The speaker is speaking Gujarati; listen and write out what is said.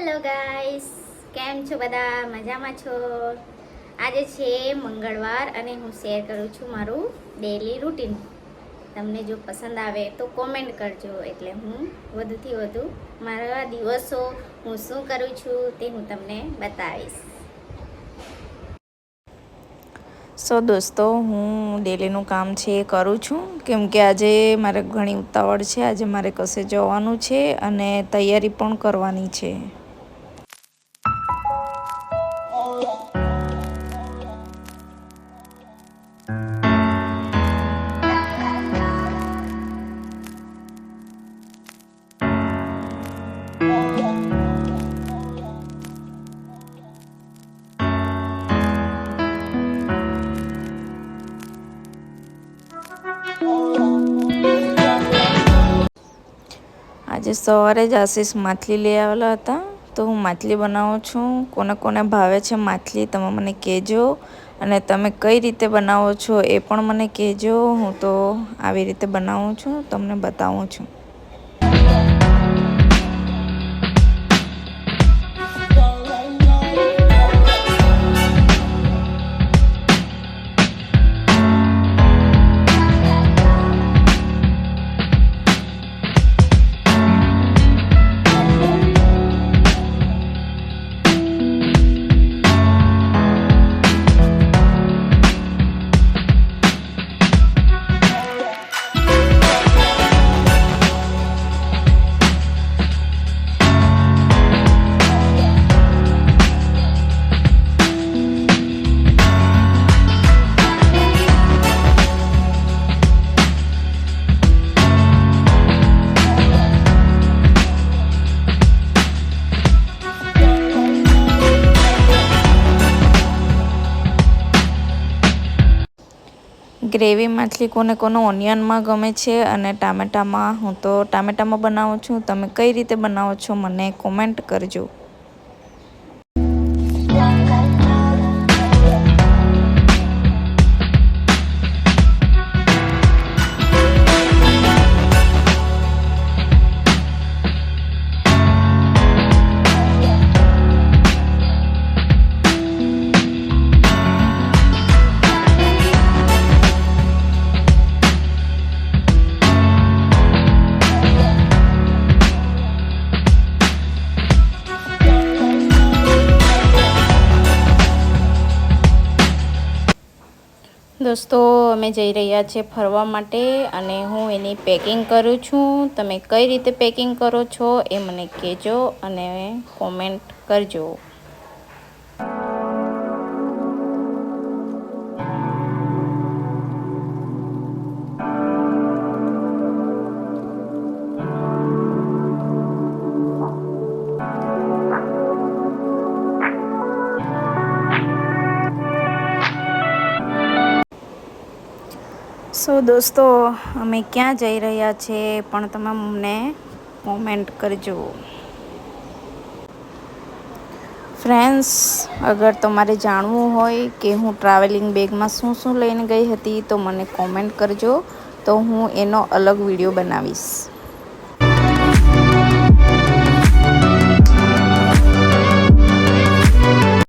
હેલો ગાઈસ, કેમ છો બધા? મજામાં છો? આજે છે મંગળવાર અને હું શેર કરું છું મારું ડેલી રૂટીન. તમને જો પસંદ આવે તો કોમેન્ટ કરજો, એટલે હું વધુથી વધુ મારા દિવસો હું શું કરું છું તે હું તમને બતાવીશ. દોસ્તો, હું ડેલીનું કામ છે એ કરું છું, કેમ કે આજે મારે ઘણી ઉતાવળ છે. આજે મારે કશે જવાનું છે અને તૈયારી પણ કરવાની છે. આજે સવારે જ આશીષ માછલી લઈ આવેલા હતા, તો હું માછલી બનાવું છું. કોને કોને ભાવે છે માછલી તમે મને કહેજો, અને તમે કઈ રીતે બનાવો છો એ પણ મને કહેજો. હું તો આવી રીતે બનાવું છું, તમને બતાવું છું. ગ્રેવી માછલી કોને કોને ઓનિયનમાં ગમે છે અને ટામેટામાં. હું તો ટામેટામાં બનાવું છું. તમે કઈ રીતે બનાવો છો મને કોમેન્ટ કરજો. દોસ્તો, અમે જઈ રહ્યા છીએ ફરવા માટે અને હું એની પેકિંગ કરું છું. તમે કઈ રીતે પેકિંગ કરો છો એ મને કહેજો અને કોમેન્ટ કરજો. દોસ્તો, અમે ક્યાં જઈ રહ્યા છીએ પણ તમે અમને કોમેન્ટ કરજો. ફ્રેન્ડ્સ, અગર તમારે જાણવું હોય કે હું ટ્રાવેલિંગ બેગમાં શું શું લઈને ગઈ હતી તો મને કોમેન્ટ કરજો, તો હું એનો અલગ વિડીયો બનાવીશ.